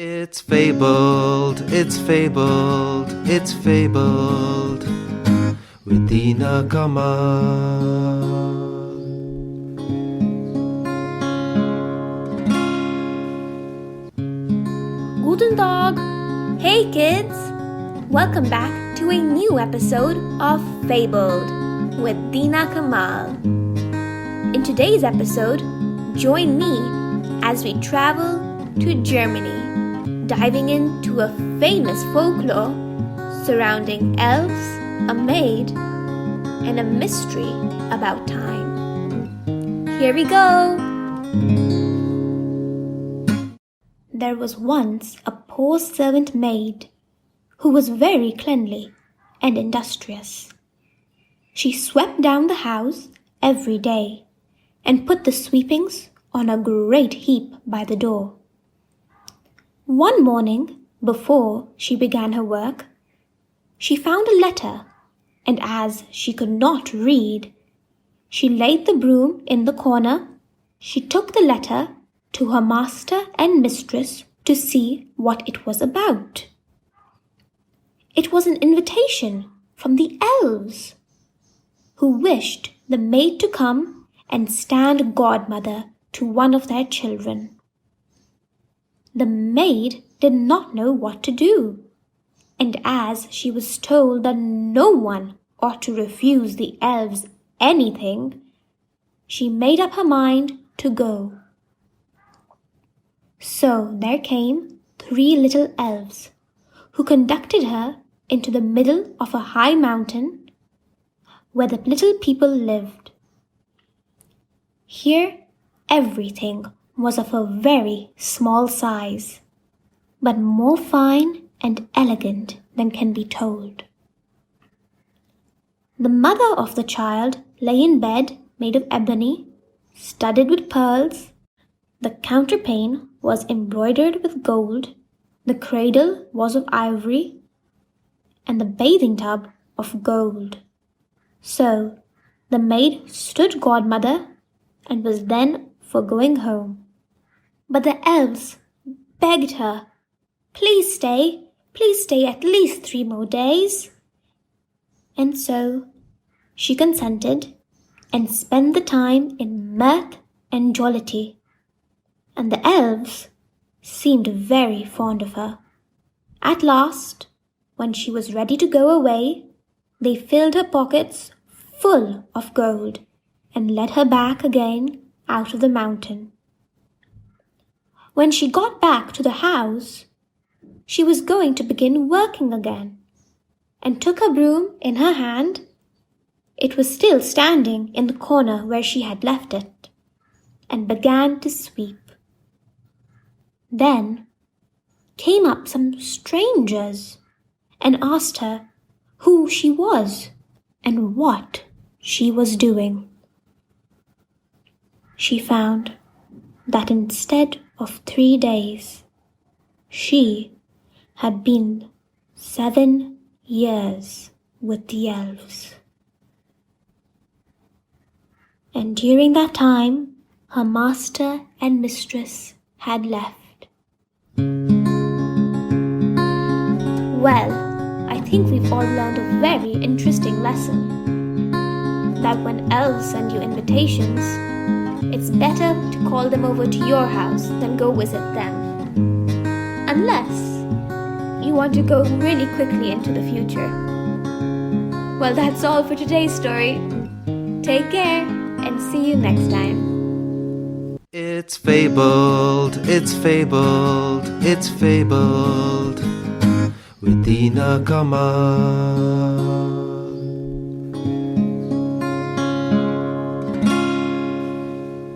It's fabled, it's fabled, it's fabled with Dinah Kamal. Guten Tag! Hey kids! Welcome back to a new episode of Fabled with Dinah Kamal. In today's episode, join me as we travel to Germany, diving into a famous folklore surrounding elves, a maid, and a mystery about time. Here we go! There was once a poor servant maid who was very cleanly and industrious. She swept down the house every day and put the sweepings on a great heap by the door. One morning, before she began her work, she found a letter, and as she could not read, she laid the broom in the corner. She took the letter to her master and mistress to see what it was about. It was an invitation from the elves, who wished the maid to come and stand godmother to one of their children. The maid did not know what to do, and as she was told that no one ought to refuse the elves anything, she made up her mind to go. So there came 3 little elves, who conducted her into the middle of a high mountain where the little people lived. Here everything was of a very small size, but more fine and elegant than can be told. The mother of the child lay in bed made of ebony, studded with pearls. The counterpane was embroidered with gold, the cradle was of ivory, and the bathing tub of gold. So the maid stood godmother and was then for going home. But the elves begged her, please stay at least 3 more days. And so she consented and spent the time in mirth and jollity. And the elves seemed very fond of her. At last, when she was ready to go away, they filled her pockets full of gold and led her back again out of the mountain. When she got back to the house, she was going to begin working again, and took her broom in her hand. It was still standing in the corner where she had left it, and began to sweep. Then came up some strangers and asked her who she was and what she was doing. She found that instead of 3 days, she had been 7 years with the elves. And during that time, her master and mistress had left. Well, I think we've all learned a very interesting lesson. That when elves send you invitations, it's better to call them over to your house than go visit them. Unless you want to go really quickly into the future. Well, that's all for today's story. Take care and see you next time. It's fabled, it's fabled, it's fabled with Dinah Kamal.